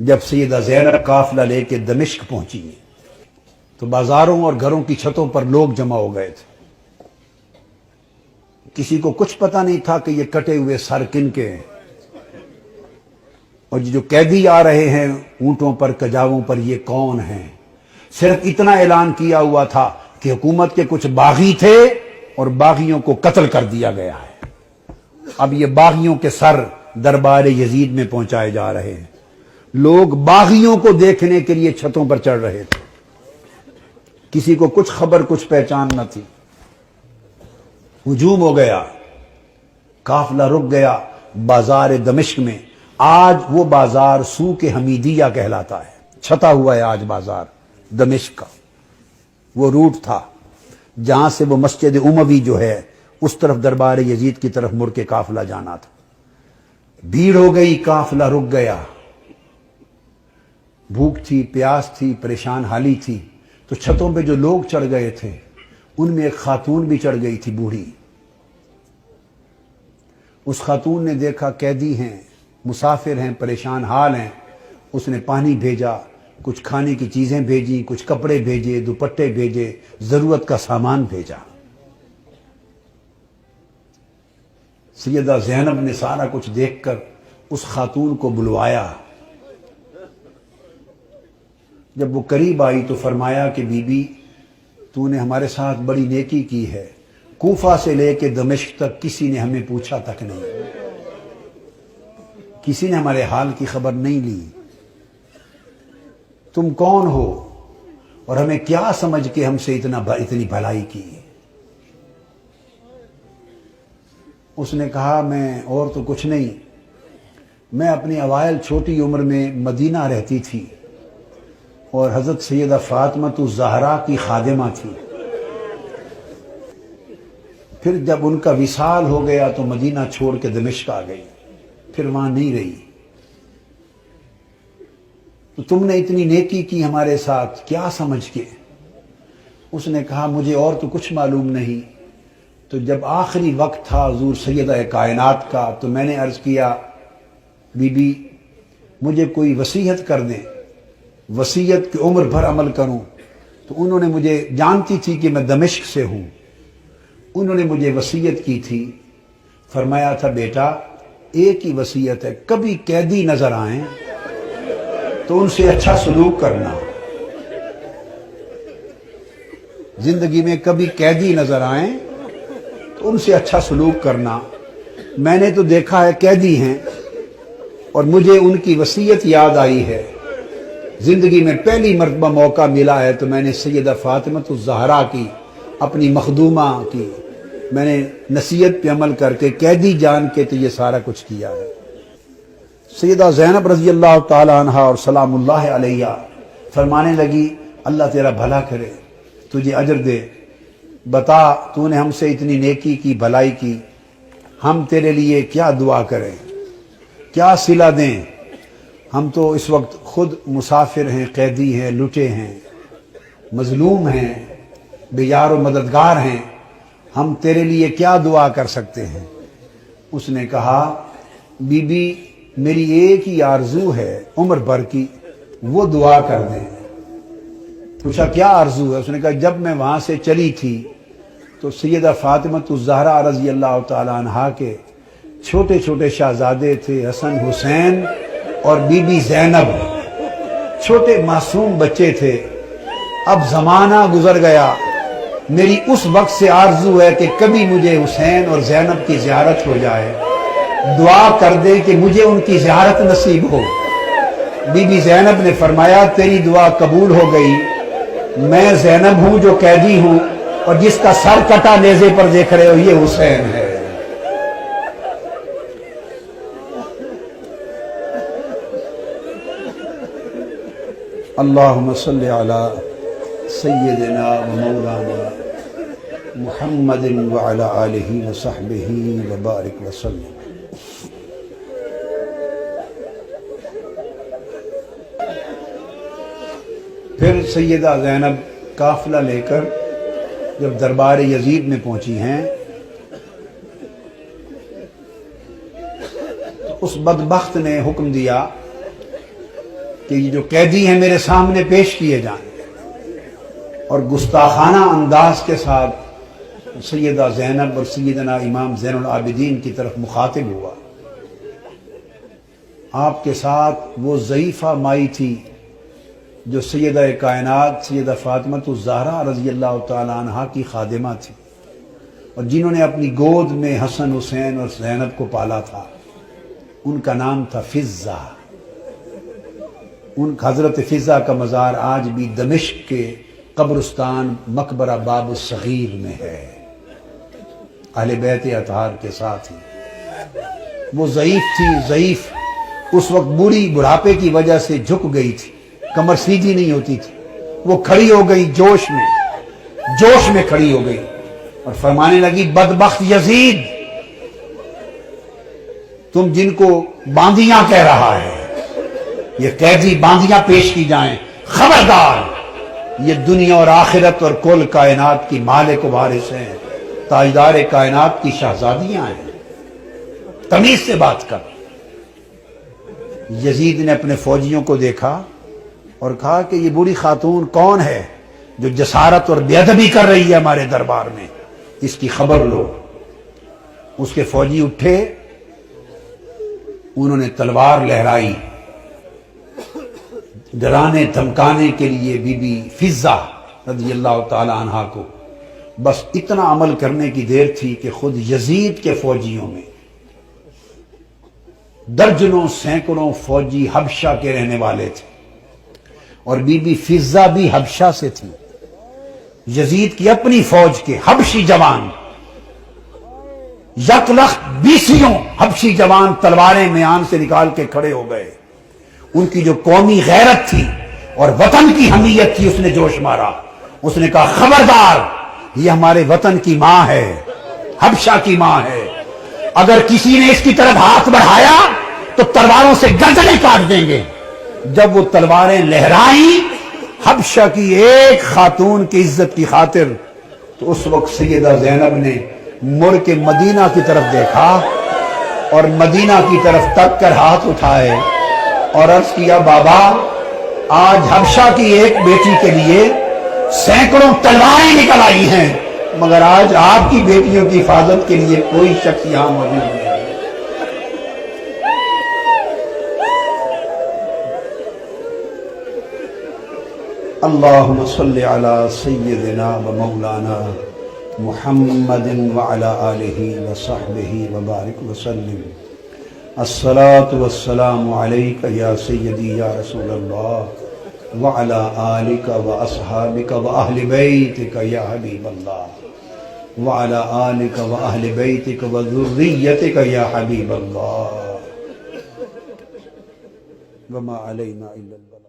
جب سیدہ زینب قافلہ لے کے دمشق پہنچی تو بازاروں اور گھروں کی چھتوں پر لوگ جمع ہو گئے تھے. کسی کو کچھ پتہ نہیں تھا کہ یہ کٹے ہوئے سر کن کے ہیں، اور جو قیدی آ رہے ہیں اونٹوں پر کجاووں پر یہ کون ہیں. صرف اتنا اعلان کیا ہوا تھا کہ حکومت کے کچھ باغی تھے اور باغیوں کو قتل کر دیا گیا ہے. اب یہ باغیوں کے سر دربار یزید میں پہنچائے جا رہے ہیں. لوگ باغیوں کو دیکھنے کے لیے چھتوں پر چڑھ رہے تھے. کسی کو کچھ خبر کچھ پہچان نہ تھی. ہجوم ہو گیا، قافلہ رک گیا بازار دمشق میں. آج وہ بازار سوق حمیدیہ کہلاتا ہے. چھتا ہوا ہے آج بازار دمشق کا. وہ روٹ تھا جہاں سے وہ مسجد اموی جو ہے اس طرف دربار یزید کی طرف مڑ کے قافلہ جانا تھا. بھیڑ ہو گئی، قافلہ رک گیا. بھوک تھی، پیاس تھی، پریشان حالی تھی. تو چھتوں پہ جو لوگ چڑھ گئے تھے ان میں ایک خاتون بھی چڑھ گئی تھی، بوڑھی. اس خاتون نے دیکھا قیدی ہیں، مسافر ہیں، پریشان حال ہیں. اس نے پانی بھیجا، کچھ کھانے کی چیزیں بھیجی، کچھ کپڑے بھیجے، دوپٹے بھیجے، ضرورت کا سامان بھیجا. سیدہ زینب نے سارا کچھ دیکھ کر اس خاتون کو بلوایا. جب وہ قریب آئی تو فرمایا کہ بی بی تو نے ہمارے ساتھ بڑی نیکی کی ہے. کوفہ سے لے کے دمشق تک کسی نے ہمیں پوچھا تک نہیں، کسی نے ہمارے حال کی خبر نہیں لی. تم کون ہو اور ہمیں کیا سمجھ کے ہم سے اتنی بھلائی کی؟ اس نے کہا میں اور تو کچھ نہیں، میں اپنی اوائل چھوٹی عمر میں مدینہ رہتی تھی اور حضرت سیدہ فاطمہ الزہرا کی خادمہ تھی. پھر جب ان کا وصال ہو گیا تو مدینہ چھوڑ کے دمشق آ گئی، پھر وہاں نہیں رہی. تو تم نے اتنی نیکی کی ہمارے ساتھ کیا سمجھ کے؟ اس نے کہا مجھے اور تو کچھ معلوم نہیں. تو جب آخری وقت تھا حضور سیدہ کائنات کا تو میں نے عرض کیا بی بی مجھے کوئی وصیت کر دیں، وصیت کی عمر بھر عمل کروں. تو انہوں نے مجھے، جانتی تھی کہ میں دمشق سے ہوں، انہوں نے مجھے وصیت کی تھی. فرمایا تھا بیٹا ایک ہی وصیت ہے، کبھی قیدی نظر آئیں تو ان سے اچھا سلوک کرنا. زندگی میں کبھی قیدی نظر آئیں تو ان سے اچھا سلوک کرنا. میں نے تو دیکھا ہے قیدی ہیں اور مجھے ان کی وصیت یاد آئی ہے. زندگی میں پہلی مرتبہ موقع ملا ہے تو میں نے سیدہ فاطمہ الزہرا کی، اپنی مخدومہ کی، میں نے نصیحت پہ عمل کر کے قیدی جان کے تو یہ سارا کچھ کیا ہے. سیدہ زینب رضی اللہ تعالی عنہا اور سلام اللہ علیہ فرمانے لگی اللہ تیرا بھلا کرے، تجھے اجر دے. بتا تو نے ہم سے اتنی نیکی کی، بھلائی کی، ہم تیرے لیے کیا دعا کریں، کیا صلہ دیں؟ ہم تو اس وقت خود مسافر ہیں، قیدی ہیں، لٹے ہیں، مظلوم ہیں، بے یار و مددگار ہیں. ہم تیرے لیے کیا دعا کر سکتے ہیں؟ اس نے کہا بی بی میری ایک ہی آرزو ہے عمر بھر کی، وہ دعا کر دیں. پوچھا کیا آرزو ہے؟ اس نے کہا جب میں وہاں سے چلی تھی تو سیدہ فاطمہ الزہرا رضی اللہ تعالی عنہا کے چھوٹے چھوٹے شہزادے تھے، حسن حسین اور بی بی زینب، چھوٹے معصوم بچے تھے. اب زمانہ گزر گیا، میری اس وقت سے آرزو ہے کہ کبھی مجھے حسین اور زینب کی زیارت ہو جائے. دعا کر دے کہ مجھے ان کی زیارت نصیب ہو. بی بی زینب نے فرمایا تیری دعا قبول ہو گئی. میں زینب ہوں جو قیدی ہوں، اور جس کا سر کٹا نیزے پر دیکھ رہے ہو یہ حسین ہے. اللہم صلی علی سیدنا و مولانا محمد وعلی آلہ وصحبہ وبارک وسلم. پھر سیدہ زینب قافلہ لے کر جب دربار یزید میں پہنچی ہیں تو اس بدبخت نے حکم دیا کہ یہ جو قیدی ہیں میرے سامنے پیش کیے جائیں، اور گستاخانہ انداز کے ساتھ سیدہ زینب اور سیدنا امام زین العابدین کی طرف مخاطب ہوا۔ آپ کے ساتھ وہ ضعیفہ مائی تھی جو سیدہ کائنات سیدہ فاطمہ الزہرا رضی اللہ تعالی عنہا کی خادمہ تھی، اور جنہوں نے اپنی گود میں حسن حسین اور زینب کو پالا تھا۔ ان کا نام تھا فضہ۔ ان حضرت فضہ کا مزار آج بھی دمشق کے قبرستان مقبرہ باب الصغیر میں ہے، اہل بیت اطہار کے ساتھ ہی۔ وہ ضعیف تھی، ضعیف اس وقت بوڑھی بڑھاپے کی وجہ سے جھک گئی تھی، کمر سیدھی نہیں ہوتی تھی۔ وہ کھڑی ہو گئی جوش میں کھڑی ہو گئی اور فرمانے لگی، بدبخت یزید، تم جن کو باندیاں کہہ رہا ہے، یہ قیدی باندیاں پیش کی جائیں، خبردار، یہ دنیا اور آخرت اور کل کائنات کی مالک و وارث ہیں، تاجدار کائنات کی شہزادیاں ہیں، تمیز سے بات کر۔ یزید نے اپنے فوجیوں کو دیکھا اور کہا کہ یہ بوڑھی خاتون کون ہے جو جسارت اور بے ادبی کر رہی ہے ہمارے دربار میں، اس کی خبر لو۔ اس کے فوجی اٹھے، انہوں نے تلوار لہرائی ڈرانے دھمکانے کے لیے بی بی فضہ رضی اللہ تعالی عنہا کو۔ بس اتنا عمل کرنے کی دیر تھی کہ خود یزید کے فوجیوں میں درجنوں سینکڑوں فوجی حبشہ کے رہنے والے تھے، اور بی بی فضہ بھی حبشہ سے تھی۔ یزید کی اپنی فوج کے حبشی جوان، یک لخت 20 حبشی جوان تلواریں میان سے نکال کے کھڑے ہو گئے۔ ان کی جو قومی غیرت تھی اور وطن کی حمیت تھی اس نے جوش مارا۔ اس نے کہا، خبردار، یہ ہمارے وطن کی ماں ہے، حبشہ کی ماں ہے، اگر کسی نے اس کی طرف ہاتھ بڑھایا تو تلواروں سے گردنیں کاٹ دیں گے۔ جب وہ تلواریں لہرائیں حبشہ کی ایک خاتون کی عزت کی خاطر، تو اس وقت سیدہ زینب نے مڑ کے مدینہ کی طرف دیکھا اور مدینہ کی طرف تک کر ہاتھ اٹھائے اور عرض کیا، بابا، آج حبشہ کی ایک بیٹی کے لیے سینکڑوں تلواریں نکل آئی ہیں، مگر آج آپ کی بیٹیوں کی حفاظت کے لیے کوئی شخص یہاں موجود نہیں ہے۔ اللہم صلی علی سیدنا و مولانا محمد وعلی آلہ وصحبہ وبارک وسلم۔ الصلاة والسلام علیک یا سیدی یا رسول اللہ وعلی آلک و اصحابک و اہل بیتک یا حبیب اللہ وعلی آلک و اہل بیتک و ذریتک یا حبیب اللہ وما علینا الا البلاغ۔